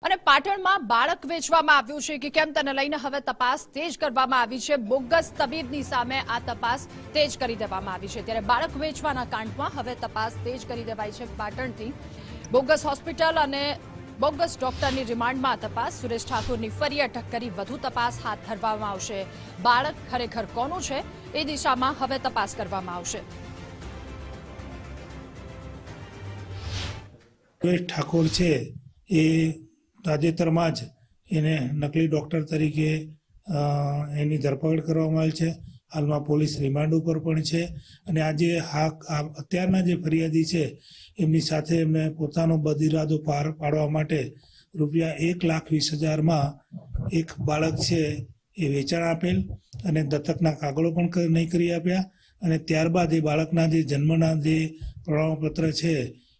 અને પાટણમાં બાળક વેચવામાં આવ્યું છે કે કેમ તેને લઈને હવે તપાસ તેજ કરવામાં આવી છે। બોગસ તબીબની સામે આ તપાસ તેજ કરી દેવામાં આવી છે। ત્યારે બાળક વેચવાના કાંડમાં હવે તપાસ તેજ કરી દેવાઈ છે। પાટણથી બોગસ હોસ્પિટલ અને બોગસ ડોક્ટરની રિમાન્ડમાં તપાસ। સુરેશ ઠાકુરની ફરી અટક કરી વધુ તપાસ હાથ ધરવામાં આવશે। બાળક ખરેખર કોનું છે એ દિશામાં હવે તપાસ કરવામાં આવશે। સુરેશ ઠાકોર છે એ તાજેતરમાં જ એને નકલી ડોક્ટર તરીકે એની ધરપકડ કરવામાં આવેલ છે। હાલમાં પોલીસ રિમાન્ડ ઉપર પણ છે અને આજે અત્યારના જે ફરિયાદી છે એમની સાથે એમને પોતાનો બદઇરાદો પાર પાડવા માટે રૂપિયા 1,20,000માં એક બાળક છે એ વેચાણ આપેલ અને દત્તકના કાગળો પણ નહીં કરી આપ્યા અને ત્યારબાદ એ બાળકના જે જન્મના જે પ્રમાણપત્ર છે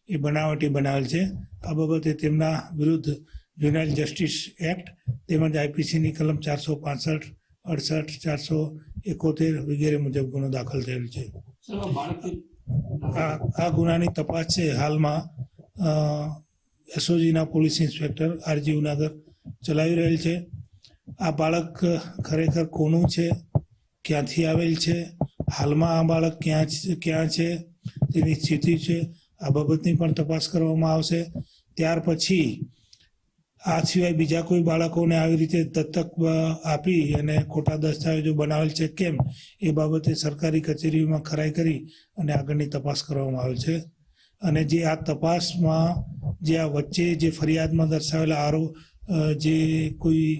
એ બનાવટી બનાવેલ છે। આ બાબતે તેમના વિરુદ્ધ જ્યુવેનાઇલ જસ્ટિસ એક્ટ તેમજ આઈપીસીની કલમ 465, 68, 471 વગેરે મુજબ ગુનો દાખલ થયેલ છે। આ ગુનાની તપાસ છે હાલમાં એસઓજીના પોલીસ ઇન્સ્પેક્ટર આરજી ઉનાગર ચલાવી રહેલ છે। આ બાળક ખરેખર કોનું છે, ક્યાંથી આવેલ છે, હાલમાં આ બાળક ક્યાં છે, તેની સ્થિતિ છે, આ બાબતની પણ તપાસ કરવામાં આવશે। ત્યાર પછી આ સિવાય બીજા કોઈ બાળકોને આવી રીતે દત્તક આપી અને ખોટા દસ્તાવેજો બનાવેલ છે કેમ એ બાબતે સરકારી કચેરીઓમાં ખરાઈ કરી અને આગળની તપાસ કરવામાં આવે છે। અને જે આ તપાસમાં જે આ વચ્ચે જે ફરિયાદમાં દર્શાવેલા જે કોઈ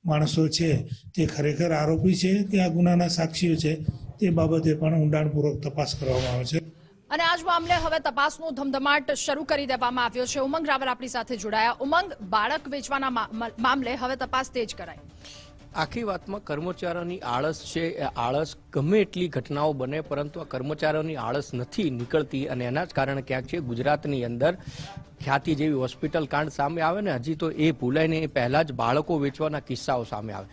માણસો છે તે ખરેખર આરોપી છે કે આ ગુનાના સાક્ષીઓ છે તે બાબતે પણ ઊંડાણપૂર્વક તપાસ કરવામાં આવે છે। અને આજ મામલે હવે તપાસનો ધમધમાટ શરૂ કરી દેવામાં આવ્યો છે। ઉમંગ રાવલ આપણી સાથે જોડાયા। ઉમંગ, બાળક વેચવાના મામલે હવે તપાસ તેજ કરાઈ। આખી વાતમાં કર્મચારીઓની આળસ છે। એ આળસ ગમે એટલી ઘટનાઓ બને પરંતુ આ કર્મચારીઓની આળસ નથી નીકળતી અને એના જ કારણે ક્યાંક છે ગુજરાતની અંદર ખ્યાતિ જેવી હોસ્પિટલ કાંડ સામે આવે ને હજી તો એ ભૂલાય ને એ પહેલા જ બાળકો વેચવાના કિસ્સાઓ સામે આવે।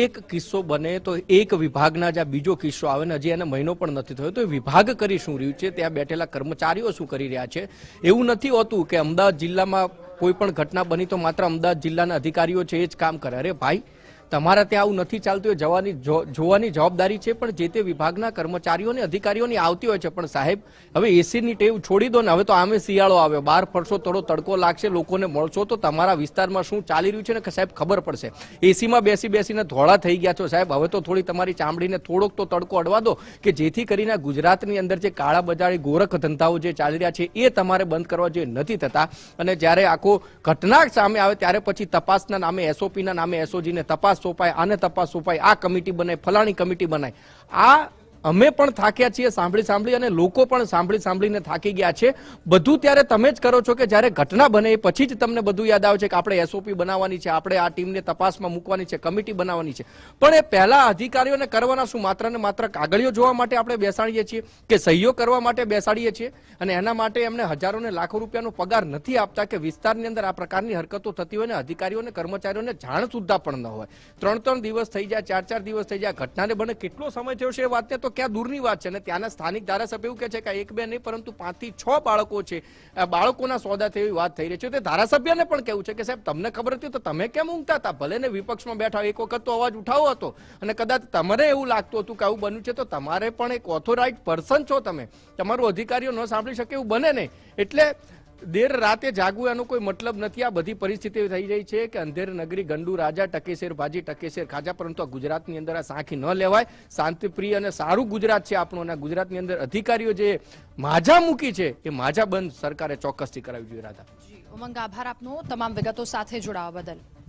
એક કિસ્સો બને તો એક વિભાગના જ્યાં બીજો કિસ્સો આવે ને હજી એને મહિનો પણ નથી થયો તો એ વિભાગ કરી શું રહ્યું છે, ત્યાં બેઠેલા કર્મચારીઓ શું કરી રહ્યા છે। એવું નથી હોતું કે અમદાવાદ જિલ્લામાં કોઈ પણ ઘટના બની તો માત્ર અમદાવાદ જિલ્લાના અધિકારીઓ છે એ જ કામ કરે। અરે ભાઈ, તમારા ત્યાં આવું નથી ચાલતું એ જોવાની જવાબદારી છે પણ જે તે વિભાગના કર્મચારીઓને અધિકારીઓની આવતી હોય છે। પણ સાહેબ, હવે એસીની ટેવ છોડી દો ને। હવે તો આમે શિયાળો આવ્યો, બહાર ફરશો, થોડો તડકો લાગશે, લોકોને મળશો તો તમારા વિસ્તારમાં શું ચાલી રહ્યું છે ને સાહેબ ખબર પડશે। એસીમાં બેસીને ધોળા થઈ ગયા છો સાહેબ। હવે તો થોડી તમારી ચામડીને થોડોક તો તડકો અડવા દો કે જેથી કરીને ગુજરાતની અંદર જે કાળા બજારી ગોરખ ધંધાઓ જે ચાલી રહ્યા છે એ તમારે બંધ કરવા જોઈએ, નથી થતા। અને જ્યારે આખો ઘટના સામે આવે ત્યારે પછી તપાસના નામે એસઓપીના નામે એસઓજીને તપાસ સોંપાય, આને તપાસ સોંપાય, આ કમિટી બનાય, ફલાણી કમિટી બનાય। આ અમે પણ થાક્યા છીએ સાંભળી અને લોકો પણ સાંભળીને થાકી ગયા છે। બધું ત્યારે તમે જ કરો છો કે જ્યારે ઘટના બને એ પછી જ તમને બધું યાદ આવે છે કે આપણે એસઓપી બનાવવાની છે, આપણે આ ટીમને તપાસમાં મૂકવાની છે, કમિટી બનાવવાની છે। પણ એ પહેલા અધિકારીઓને કરવાના શું? માત્ર ને માત્ર કાગળિયો જોવા માટે આપણે બેસાડીએ છીએ કે સહીઓ કરવા માટે બેસાડીએ છીએ અને એના માટે એમને હજારો ને લાખો રૂપિયાનો પગાર નથી આપતા કે વિસ્તારની અંદર આ પ્રકારની હરકતો થતી હોય ને અધિકારીઓને કર્મચારીઓને જાણ સુદ્ધા પણ ન હોય। 3 દિવસ થઈ જાય, 4 દિવસ થઈ જાય, ઘટનાને બને કેટલો સમય થયો છે એ વાતને તો ક્યાં દૂરની વાત છે। અને ત્યાંના સ્થાનિક ધારાસભ્ય એવું કહે છે કે 1-2 નહીં પરંતુ 5 થી 6 બાળકો છે, બાળકોના સોદા થઈ વાત થઈ રહી છે। તે ધારાસભ્યને પણ કહેવું છે કે સાહેબ તમને ખબર હતી તો તમે કેમ ઊંઘતા હતા? ભલે ને વિપક્ષમાં બેઠા એક વખત તો અવાજ ઉઠાવો હતો અને કદાચ તમને એવું લાગતું હતું કે આવું બન્યું છે તો તમારે પણ એક ઓથોરાઇઝ પર્સન છો તમે, તમારું અધિકારીઓ ન સાંભળી શકે એવું બને નહીં। એટલે દેર રાતે જાગવું એનો કોઈ મતલબ નથી। આ બધી પરિસ્થિતિ થઈ રહી છે કે અંધેર નગરી ગંડુ રાજા, ટકેશેર ભાજી ટકેશેર ખાજા, પરંતુ આ ગુજરાતની અંદર આ સાંખી ન લેવાય। શાંતિપ્રિય અને સારું ગુજરાત છે આપણું અને ગુજરાતની અંદર અધિકારીઓ જે માજા મૂકી છે એ માજા બંધ સરકારે ચોક્કસથી કરાવવી જોઈએ। રાધા, ઉમંગ, આભાર આપનો તમામ વિગતો સાથે જોડાવા બદલ।